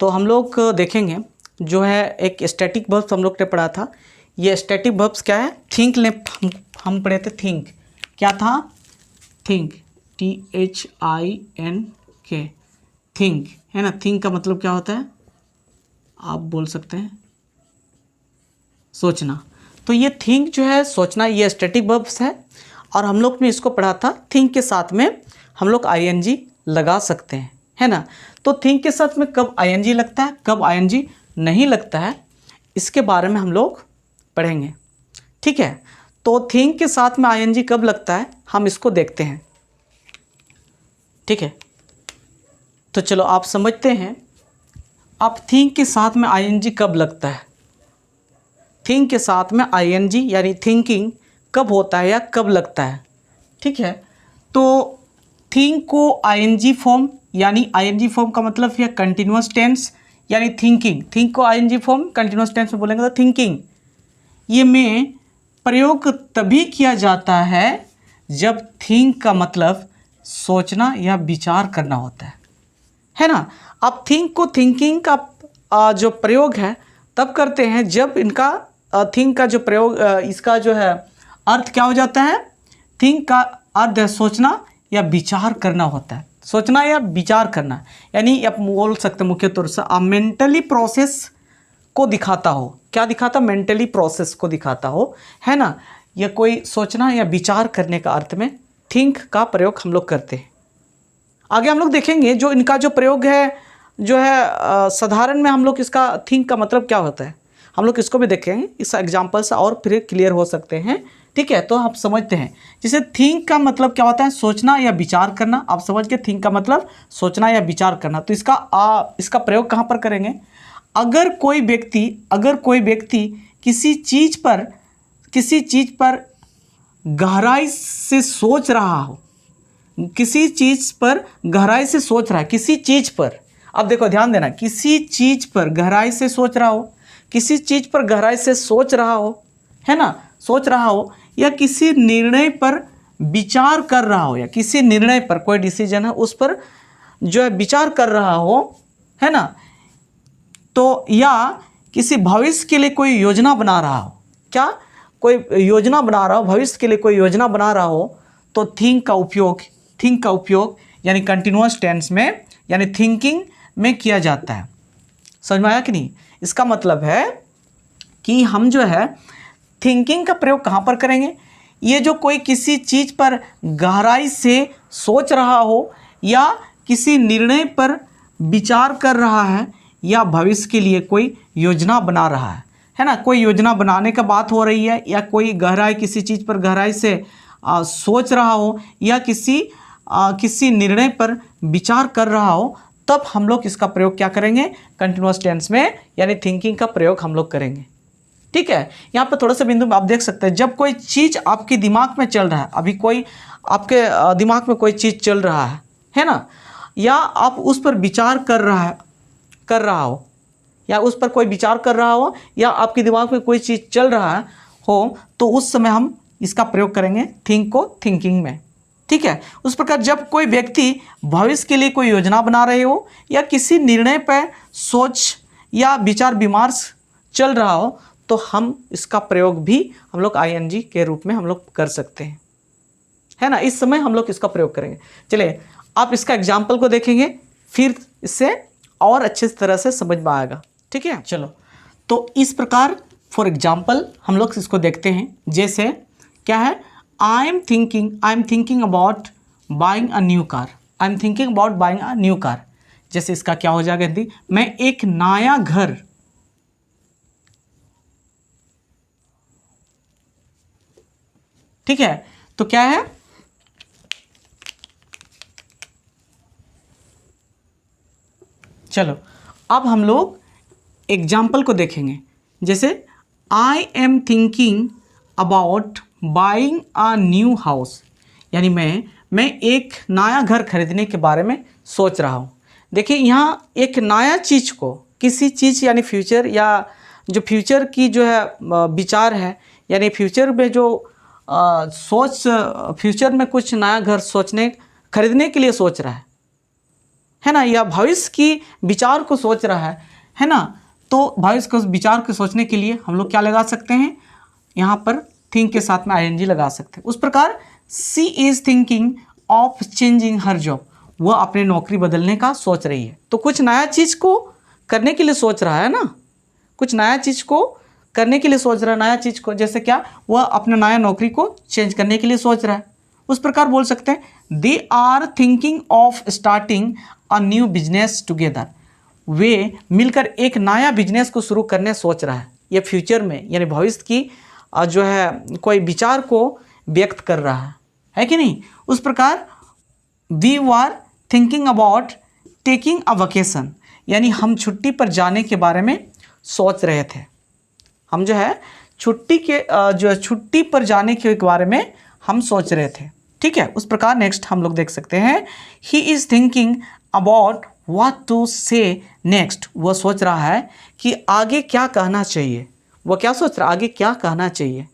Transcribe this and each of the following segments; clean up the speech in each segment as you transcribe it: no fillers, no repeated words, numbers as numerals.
तो हम लोग देखेंगे जो है एक स्टैटिक वर्ब्स हम लोग ने पढ़ा था। ये स्टैटिक वर्ब्स क्या है? थिंक ने हम पढ़े थे। थिंक क्या था? थिंक, THINK, थिंक है ना। थिंक का मतलब क्या होता है? आप बोल सकते हैं सोचना। तो ये थिंक जो है सोचना, ये स्टैटिक वर्ब्स है और हम लोग ने इसको पढ़ा था। थिंक के साथ में हम लोग ING लगा सकते हैं, है ना। तो थिंक के साथ में कब ING लगता है, कब ING नहीं लगता है, इसके बारे में हम लोग पढ़ेंगे, ठीक है। तो थिंक के साथ में ING कब लगता है हम इसको देखते हैं, ठीक है। तो चलो आप समझते हैं, अब थिंक के साथ में ING कब लगता है। थिंक के साथ में ING यानी थिंकिंग कब होता है या कब लगता है, ठीक है। तो थिंक को ING फॉर्म, यानी ING फॉर्म का मतलब है कंटिन्यूअस टेंस यानी थिंकिंग। थिंक को ING फॉर्म कंटिन्यूअस टेंस में बोलेंगे तो थिंकिंग, ये में प्रयोग तभी किया जाता है जब थिंक का मतलब सोचना या विचार करना होता है ना। अब थिंक को थिंकिंग का जो प्रयोग है तब करते हैं जब इनका थिंक का जो प्रयोग, इसका जो है अर्थ क्या हो जाता है। थिंक का अर्थ है सोचना या विचार करना होता है। सोचना या विचार करना, यानी आप बोल सकते हैं मुख्य तौर से मेंटली प्रोसेस को दिखाता हो। क्या दिखाता? मेंटली प्रोसेस को दिखाता हो, है ना। यह कोई सोचना या विचार करने का अर्थ में थिंक का प्रयोग हम लोग करते हैं। आगे हम लोग देखेंगे जो इनका जो प्रयोग है, जो है साधारण में हम लोग इसका थिंक का मतलब क्या होता है, हम लोग इसको भी देखेंगे। इस एग्जाम्पल से और फिर क्लियर हो सकते हैं, ठीक है। तो आप समझते हैं, जैसे थिंक का मतलब क्या होता है? सोचना या विचार करना। आप समझ के थिंक का मतलब सोचना या विचार करना। तो इसका प्रयोग कहाँ पर करेंगे? अगर कोई व्यक्ति किसी चीज़ पर गहराई से सोच रहा हो, किसी चीज़ पर गहराई से सोच रहा है, किसी चीज़ पर, अब देखो ध्यान देना, किसी चीज़ पर गहराई से सोच रहा हो, किसी चीज़ पर गहराई से सोच रहा हो, है ना, सोच रहा हो, या किसी निर्णय पर विचार कर रहा हो, या किसी निर्णय पर कोई डिसीजन है उस पर जो है विचार कर रहा हो, है ना। तो या किसी भविष्य के लिए कोई योजना बना रहा हो, क्या कोई योजना बना रहा हो, भविष्य के लिए कोई योजना बना रहा हो, तो थिंक का उपयोग यानी कंटिन्यूअस टेंस में यानी थिंकिंग में किया जाता है। समझ में आया कि नहीं? इसका मतलब है कि हम जो है थिंकिंग का प्रयोग कहाँ पर करेंगे? ये जो कोई किसी चीज़ पर गहराई से सोच रहा हो, या किसी निर्णय पर विचार कर रहा है, या भविष्य के लिए कोई योजना बना रहा है ना। कोई योजना बनाने का बात हो रही है, या कोई किसी चीज़ पर गहराई से सोच रहा हो, या किसी निर्णय पर विचार कर रहा हो, तब हम लोग इसका प्रयोग क्या करेंगे? कंटिन्यूअस टेंस में यानी थिंकिंग का प्रयोग हम लोग करेंगे, ठीक है। यहाँ पर थोड़ा सा बिंदु आप देख सकते हैं, जब कोई चीज़ आपके दिमाग में चल रहा है, अभी कोई आपके दिमाग में कोई चीज़ चल रहा है ना, या आप उस पर विचार कर रहा हो, या उस पर कोई विचार कर रहा हो, या आपके दिमाग में कोई चीज़ चल रहा हो, तो उस समय हम इसका प्रयोग करेंगे थिंक को थिंकिंग में, ठीक है। उस प्रकार जब कोई व्यक्ति भविष्य के लिए कोई योजना बना रहे हो, या किसी निर्णय पर सोच या विचार विमर्श चल रहा हो, तो हम इसका प्रयोग भी हम लोग ING के रूप में हम लोग कर सकते हैं, है ना। इस समय हम लोग इसका प्रयोग करेंगे। चलिए आप इसका एग्जाम्पल को देखेंगे, फिर इससे और अच्छे तरह से समझ में आएगा, ठीक है। चलो तो इस प्रकार फॉर एग्जाम्पल हम लोग इसको देखते हैं। जैसे क्या है? I am thinking about buying a new car. I am thinking about buying a new car. जैसे इसका क्या हो जाएगा हिंदी? मैं एक नया घर, ठीक है। तो क्या है? चलो अब हम लोग एग्जाम्पल को देखेंगे। जैसे I am thinking about buying a new house, यानी मैं एक नया घर खरीदने के बारे में सोच रहा हूँ। देखिए यहाँ एक नया चीज़ को, किसी चीज़ यानी फ्यूचर, या जो फ्यूचर की जो है विचार है, यानी फ्यूचर में जो फ्यूचर में कुछ नया घर खरीदने के लिए सोच रहा है, है ना, या भविष्य की विचार को सोच रहा है ना, तो भविष्य को विचार को सोचने के लिए हम लोग क्या लगा सकते हैं, यहाँ पर थिंक के साथ में आईएनजी लगा सकते हैं। उस प्रकार she is thinking of changing her job, वह अपने नौकरी बदलने का सोच रही है। तो कुछ नया चीज़ को करने के लिए सोच रहा है ना, कुछ नया चीज़ को करने के लिए सोच रहा है, नया चीज़ को, जैसे क्या, वह अपने नया नौकरी को चेंज करने के लिए सोच रहा है। उस प्रकार बोल सकते हैं they are thinking of starting a new business together, वे मिलकर एक नया बिजनेस को शुरू करने सोच रहा है। ये फ्यूचर में यानी भविष्य की जो है कोई विचार को व्यक्त कर रहा है कि नहीं। उस प्रकार we are thinking about taking a vacation, यानी हम छुट्टी पर जाने के बारे में सोच रहे थे। हम जो है छुट्टी पर जाने के बारे में हम सोच रहे थे, ठीक है। उस प्रकार नेक्स्ट हम लोग देख सकते हैं he is thinking about what to say next, वह सोच रहा है कि आगे क्या कहना चाहिए, वह क्या सोच रहा है, आगे क्या कहना चाहिए,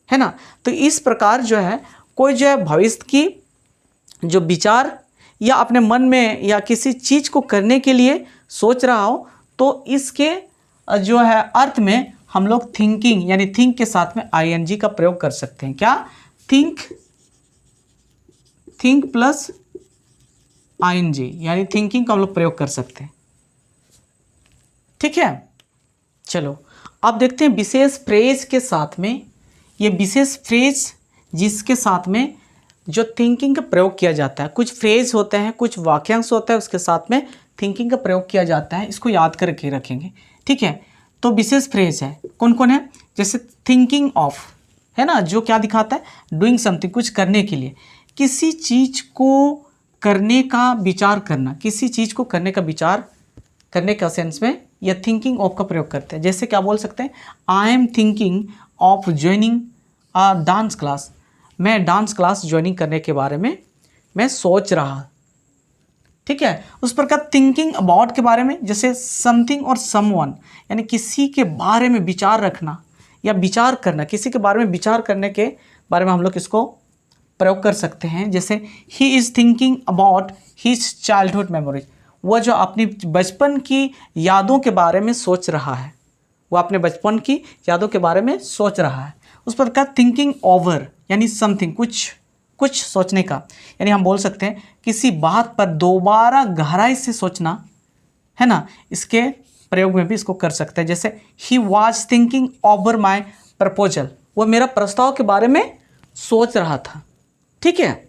है ना। तो इस प्रकार जो है कोई जो है भविष्य की जो विचार या अपने मन में या किसी चीज़ को करने के लिए सोच रहा हो, तो इसके जो है अर्थ में हम लोग थिंकिंग यानी थिंक के साथ में आईएनजी का प्रयोग कर सकते हैं। क्या, थिंक प्लस आईएनजी यानी थिंकिंग का हम लोग प्रयोग कर सकते हैं, ठीक है। चलो अब देखते हैं विशेष फ्रेज के साथ में, ये विशेष फ्रेज जिसके साथ में जो थिंकिंग का प्रयोग किया जाता है। कुछ फ्रेज होते हैं, कुछ वाक्यांश होता है, उसके साथ में थिंकिंग का प्रयोग किया जाता है, इसको याद करके रखेंगे, ठीक है। तो विशेष फ्रेज है कौन कौन है, जैसे थिंकिंग ऑफ, है ना, जो क्या दिखाता है, डूइंग समथिंग, कुछ करने के लिए, किसी चीज़ को करने का विचार करना, किसी चीज़ को करने का विचार करने का सेंस में या थिंकिंग ऑफ का प्रयोग करते हैं। जैसे क्या बोल सकते हैं, I am thinking of joining a dance class, मैं डांस क्लास ज्वाइनिंग करने के बारे में मैं सोच रहा, ठीक है। उस प्रकार थिंकिंग अबाउट के बारे में, जैसे समथिंग और समवन, यानी किसी के बारे में विचार रखना या विचार करना, किसी के बारे में विचार करने के बारे में हम लोग इसको प्रयोग कर सकते हैं। जैसे ही is thinking about his childhood memories, वह जो अपनी बचपन की यादों के बारे में सोच रहा है, वह अपने बचपन की यादों के बारे में सोच रहा है। उस प्रकार थिंकिंग ओवर यानी समथिंग, कुछ सोचने का, यानी हम बोल सकते हैं किसी बात पर दोबारा गहराई से सोचना, है ना, इसके प्रयोग में भी इसको कर सकते हैं। जैसे he was thinking over my proposal, वह मेरा प्रस्ताव के बारे में सोच रहा था, ठीक है।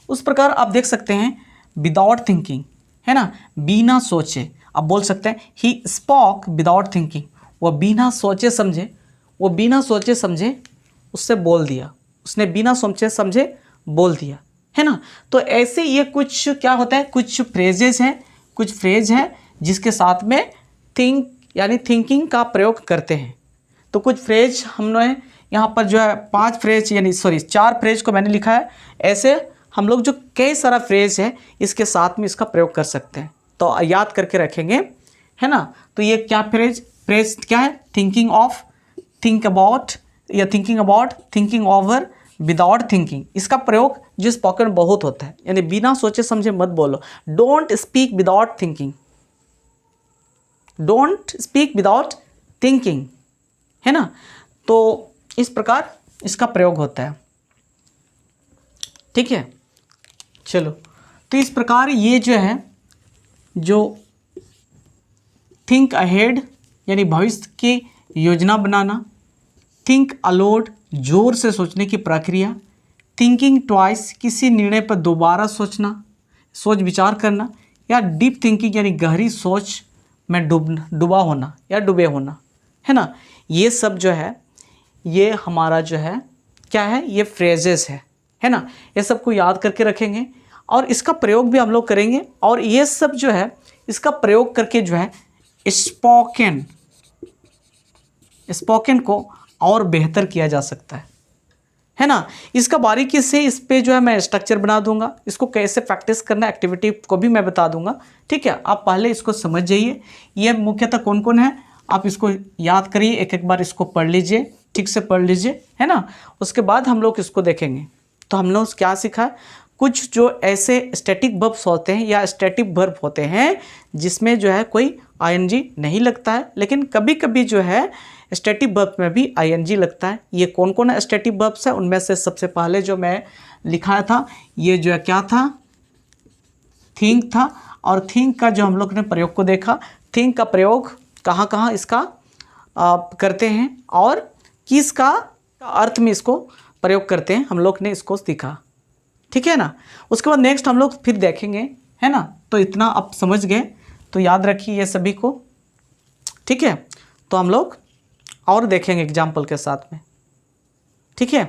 उस प्रकार आप देख सकते हैं विदाउट थिंकिंग, है ना, बिना सोचे। आप बोल सकते हैं ही स्पोक विदाउट थिंकिंग, वह बिना सोचे समझे उससे बोल दिया, उसने बिना सोचे समझे बोल दिया, है ना। तो ऐसे ये कुछ क्या होता है, कुछ फ्रेजेस हैं, कुछ फ्रेज हैं जिसके साथ में थिंक यानी थिंकिंग का प्रयोग करते हैं। तो कुछ फ्रेज हमने यहाँ पर जो है 4 फ्रेज को मैंने लिखा है। ऐसे हम लोग जो कई सारा फ्रेज है इसके साथ में इसका प्रयोग कर सकते हैं, तो याद करके रखेंगे, है ना। तो ये क्या फ्रेज क्या है, थिंकिंग ऑफ, थिंक अबाउट या thinking about, thinking over, without thinking. इसका प्रयोग जो स्पोकन बहुत होता है, यानी बिना सोचे समझे मत बोलो। Don't speak without thinking, don't speak without thinking, है ना। तो इस प्रकार इसका प्रयोग होता है, ठीक है। चलो, तो इस प्रकार ये जो है जो थिंक अहेड यानी भविष्य की योजना बनाना, थिंक अलोड जोर से सोचने की प्रक्रिया, थिंकिंग ट्वाइस किसी निर्णय पर दोबारा सोचना, सोच विचार करना, या डीप थिंकिंग यानी गहरी सोच में डूबा होना या डूबे होना, है ना। ये सब जो है ये हमारा जो है क्या है, ये फ्रेजेस है ना। ये सब को याद करके रखेंगे और इसका प्रयोग भी हम लोग करेंगे। और ये सब जो है इसका प्रयोग करके जो है स्पोकन को और बेहतर किया जा सकता है ना। इसका बारीकी से इस पे जो है मैं स्ट्रक्चर बना दूंगा, इसको कैसे प्रैक्टिस करना एक्टिविटी को भी मैं बता दूंगा, ठीक है। आप पहले इसको समझ जाइए, ये मुख्यतः कौन कौन है आप इसको याद करिए, एक एक बार इसको पढ़ लीजिए, ठीक से पढ़ लीजिए, है ना। उसके बाद हम लोग इसको देखेंगे। तो हम लोग क्या सीखा, कुछ जो ऐसे स्टैटिक वर्ब्स होते हैं या स्टैटिक वर्ब होते हैं जिसमें जो है कोई आईएनजी नहीं लगता है, लेकिन कभी कभी जो है स्टैटिक वर्ब में भी आईएनजी लगता है। ये कौन कौन स्टैटिक वर्ब्स है, उनमें से सबसे पहले जो मैं लिखा था ये जो है क्या था, थिंक था। और थिंक का जो हम लोग ने प्रयोग को देखा, थिंक का प्रयोग कहाँ कहाँ इसका करते हैं और किसका अर्थ में इसको प्रयोग करते हैं, हम लोग ने इसको सीखा। ठीक है ना। उसके बाद नेक्स्ट हम लोग फिर देखेंगे, है ना। तो इतना आप समझ गए तो याद रखिए ये सभी को। ठीक है, तो हम लोग और देखेंगे एग्जाम्पल के साथ में। ठीक है।